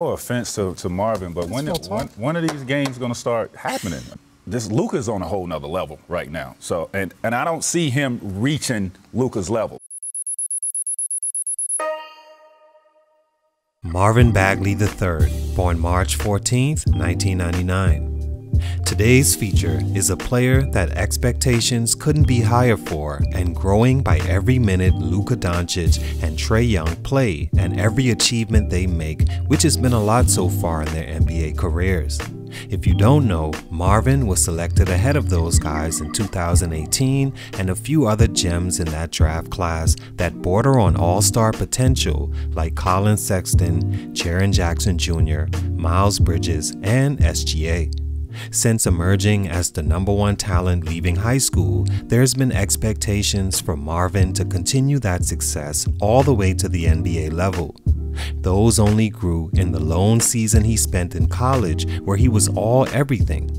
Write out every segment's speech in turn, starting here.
No offense to Marvin, but when one of these games going to start happening? This Luka's on a whole nother level right now. So and I don't see him reaching Luka's level. Marvin Bagley III, born March 14th, 1999. Today's feature is a player that expectations couldn't be higher for and growing by every minute Luka Doncic and Trae Young play and every achievement they make, which has been a lot so far in their NBA careers. If you don't know, Marvin was selected ahead of those guys in 2018 and a few other gems in that draft class that border on all-star potential like Colin Sexton, Jeren Jackson Jr, Miles Bridges, and SGA. Since emerging as the #1 talent leaving high school, there's been expectations for Marvin to continue that success all the way to the NBA level. Those only grew in the lone season he spent in college, where he was all everything.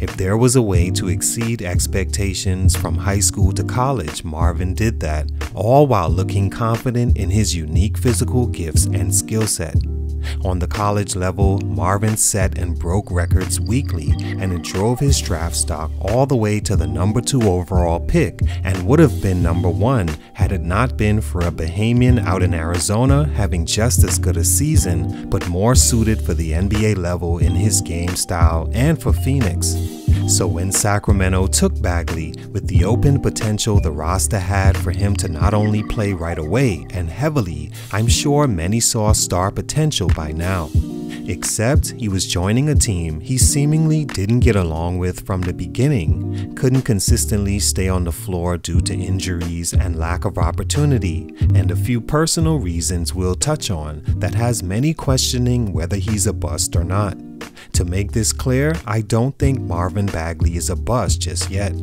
If there was a way to exceed expectations from high school to college, Marvin did that, all while looking confident in his unique physical gifts and skill set. On the college level, Marvin set and broke records weekly, and it drove his draft stock all the way to the #2 overall pick and would have been #1 had it not been for a Bahamian out in Arizona having just as good a season, but more suited for the NBA level in his game style and for Phoenix. So when Sacramento took Bagley, with the open potential the roster had for him to not only play right away and heavily, I'm sure many saw star potential by now. Except he was joining a team he seemingly didn't get along with from the beginning, couldn't consistently stay on the floor due to injuries and lack of opportunity, and a few personal reasons we'll touch on that has many questioning whether he's a bust or not. To make this clear, I don't think Marvin Bagley is a bust just yet.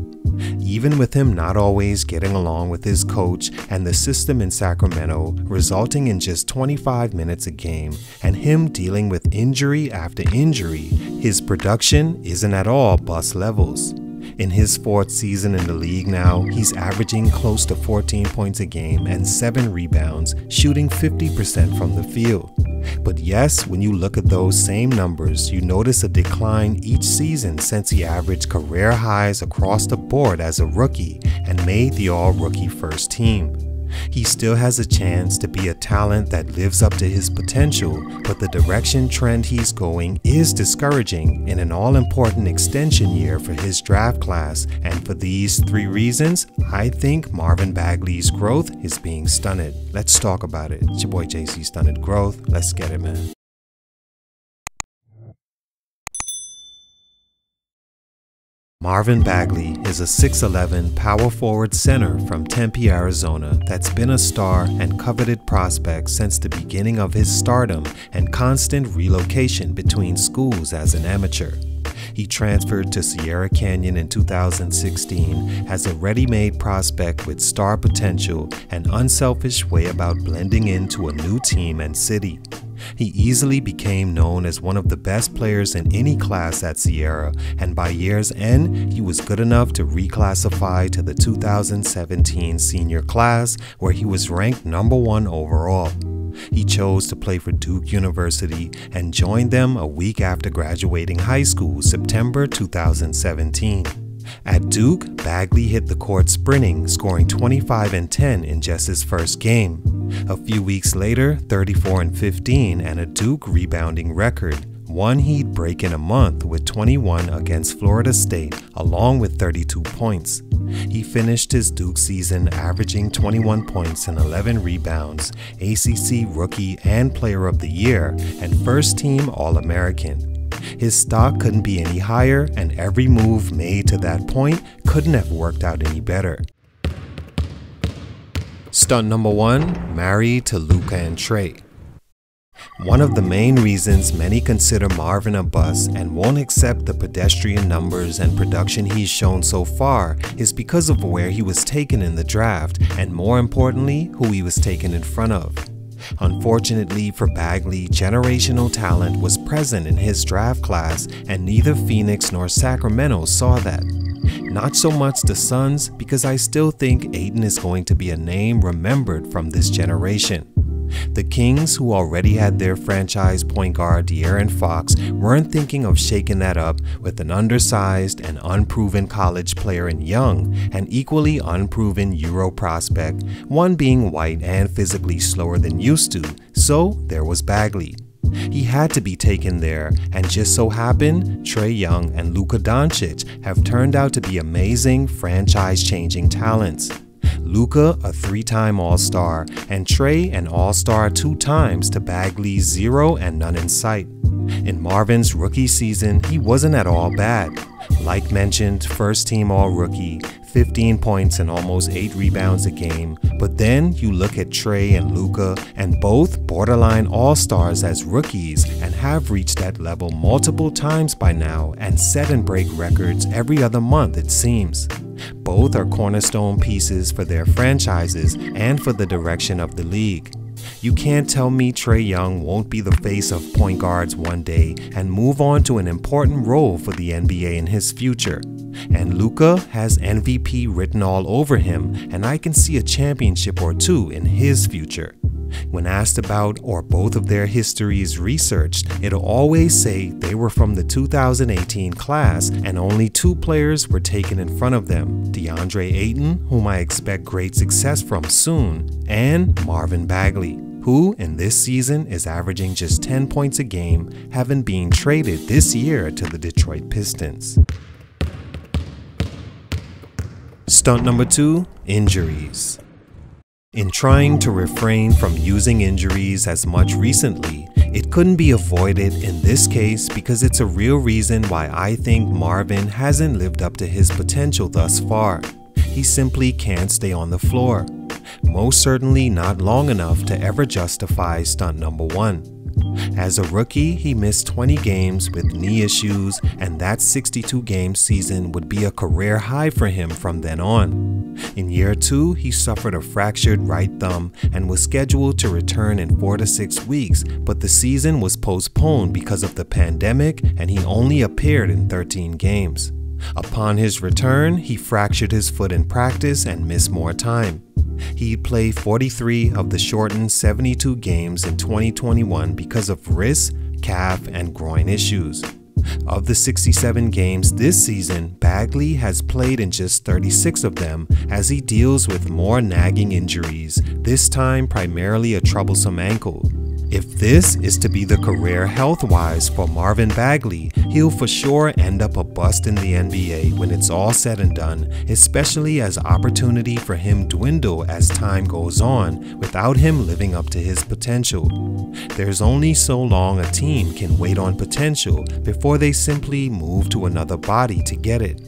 Even with him not always getting along with his coach and the system in Sacramento, resulting in just 25 minutes a game, and him dealing with injury after injury, his production isn't at all bust levels. In his 4th season in the league now, he's averaging close to 14 points a game and 7 rebounds, shooting 50% from the field. But yes, when you look at those same numbers, you notice a decline each season since he averaged career highs across the board as a rookie and made the all-rookie first team. He still has a chance to be a talent that lives up to his potential, but the direction trend he's going is discouraging in an all-important extension year for his draft class, and for these 3 reasons, I think Marvin Bagley's growth is being stunted. Let's talk about it. It's your boy JC, Stunted Growth. Let's get it, man. Marvin Bagley is a 6'11" power forward center from Tempe, Arizona that's been a star and coveted prospect since the beginning of his stardom and constant relocation between schools as an amateur. He transferred to Sierra Canyon in 2016 as a ready-made prospect with star potential and unselfish way about blending into a new team and city. He easily became known as one of the best players in any class at Sierra, and by year's end, he was good enough to reclassify to the 2017 senior class, where he was ranked #1 overall. He chose to play for Duke University and joined them a week after graduating high school, September 2017. At Duke, Bagley hit the court sprinting, scoring 25 and 10 in just his first game. A few weeks later, 34 and 15 and a Duke rebounding record, one he'd break in a month with 21 against Florida State, along with 32 points. He finished his Duke season averaging 21 points and 11 rebounds, ACC Rookie and Player of the Year, and First Team All-American. His stock couldn't be any higher, and every move made to that point couldn't have worked out any better. Stunt #1, married to Luka and Trae. One of the main reasons many consider Marvin a bust and won't accept the pedestrian numbers and production he's shown so far is because of where he was taken in the draft, and more importantly, who he was taken in front of. Unfortunately for Bagley, generational talent was present in his draft class, and neither Phoenix nor Sacramento saw that. Not so much the Suns, because I still think Ayton is going to be a name remembered from this generation. The Kings, who already had their franchise point guard De'Aaron Fox, weren't thinking of shaking that up with an undersized and unproven college player in Young, an equally unproven Euro prospect, one being white and physically slower than used to, so there was Bagley. He had to be taken there, and just so happened, Trae Young and Luka Doncic have turned out to be amazing franchise-changing talents. Luka, a 3-time All-Star, and Trae, an All-Star 2 times to Bagley's 0 and none in sight. In Marvin's rookie season, he wasn't at all bad. Like mentioned, first-team All-Rookie, 15 points and almost 8 rebounds a game, but then you look at Trae and Luka, and both borderline All-Stars as rookies and have reached that level multiple times by now and set and break records every other month it seems. Both are cornerstone pieces for their franchises and for the direction of the league. You can't tell me Trae Young won't be the face of point guards one day and move on to an important role for the NBA in his future. And Luka has MVP written all over him, and I can see a championship or two in his future. When asked about or both of their histories researched, it'll always say they were from the 2018 class and only 2 players were taken in front of them, DeAndre Ayton, whom I expect great success from soon, and Marvin Bagley, who in this season is averaging just 10 points a game, having been traded this year to the Detroit Pistons. Stunt number 2, injuries. In trying to refrain from using injuries as much recently, it couldn't be avoided in this case because it's a real reason why I think Marvin hasn't lived up to his potential thus far. He simply can't stay on the floor. Most certainly not long enough to ever justify stunt number 1. As a rookie, he missed 20 games with knee issues, and that 62-game season would be a career high for him from then on. In year 2, he suffered a fractured right thumb and was scheduled to return in 4 to 6 weeks, but the season was postponed because of the pandemic and he only appeared in 13 games. Upon his return, he fractured his foot in practice and missed more time. He'd play 43 of the shortened 72 games in 2021 because of wrist, calf, and groin issues. Of the 67 games this season, Bagley has played in just 36 of them as he deals with more nagging injuries, this time primarily a troublesome ankle. If this is to be the career health-wise for Marvin Bagley, he'll for sure end up a bust in the NBA when it's all said and done, especially as opportunity for him dwindle as time goes on without him living up to his potential. There's only so long a team can wait on potential before they simply move to another body to get it.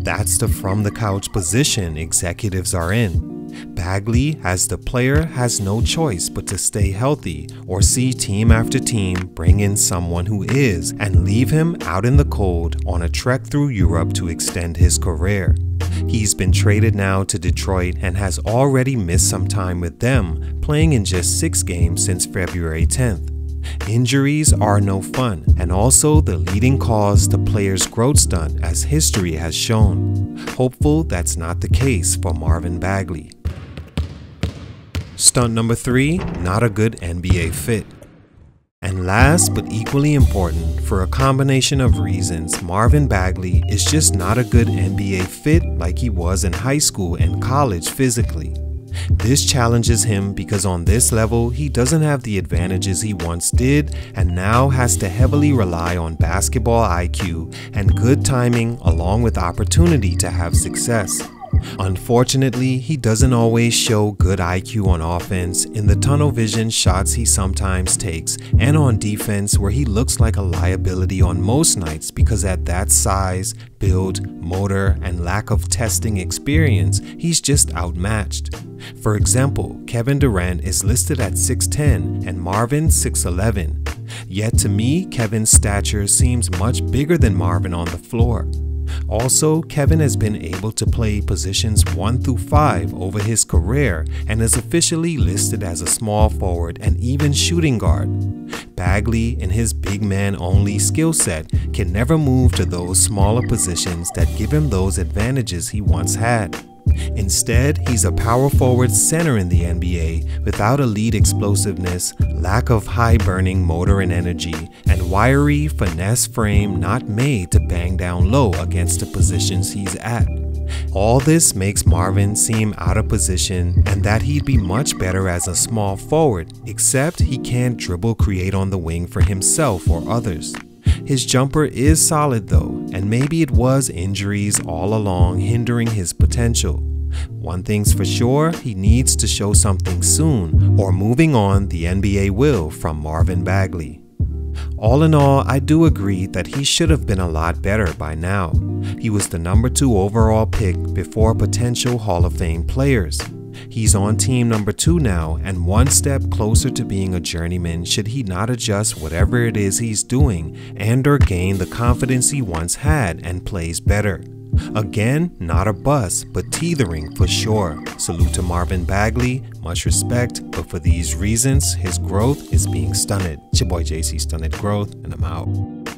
That's the from-the-couch position executives are in. Bagley, as the player, has no choice but to stay healthy or see team after team bring in someone who is and leave him out in the cold on a trek through Europe to extend his career. He's been traded now to Detroit and has already missed some time with them, playing in just 6 games since February 10th. Injuries are no fun and also the leading cause to players' growth stunt, as history has shown. Hopeful that's not the case for Marvin Bagley. Stunt number 3, not a good NBA fit. And last but equally important, for a combination of reasons, Marvin Bagley is just not a good NBA fit like he was in high school and college physically. This challenges him because on this level, he doesn't have the advantages he once did and now has to heavily rely on basketball IQ and good timing along with opportunity to have success. Unfortunately, he doesn't always show good IQ on offense in the tunnel vision shots he sometimes takes and on defense where he looks like a liability on most nights because at that size, build, motor, and lack of testing experience, he's just outmatched. For example, Kevin Durant is listed at 6'10 and Marvin 6'11. Yet to me, Kevin's stature seems much bigger than Marvin on the floor. Also, Kevin has been able to play positions 1 through 5 over his career and is officially listed as a small forward and even shooting guard. Bagley, in his big man only skill set, can never move to those smaller positions that give him those advantages he once had. Instead, he's a power forward center in the NBA without elite explosiveness, lack of high-burning motor and energy, and wiry, finesse frame not made to bang down low against the positions he's at. All this makes Marvin seem out of position and that he'd be much better as a small forward, except he can't dribble create on the wing for himself or others. His jumper is solid though, and maybe it was injuries all along hindering his potential. One thing's for sure, he needs to show something soon, or moving on the NBA will from Marvin Bagley. All in all, I do agree that he should have been a lot better by now. He was the number 2 overall pick before potential Hall of Fame players. He's on team number 2 now and one step closer to being a journeyman should he not adjust whatever it is he's doing and or gain the confidence he once had and plays better. Again, not a bust, but teetering for sure. Salute to Marvin Bagley, much respect, but for these reasons, his growth is being stunted. It's your boy JC Stunted Growth, and I'm out.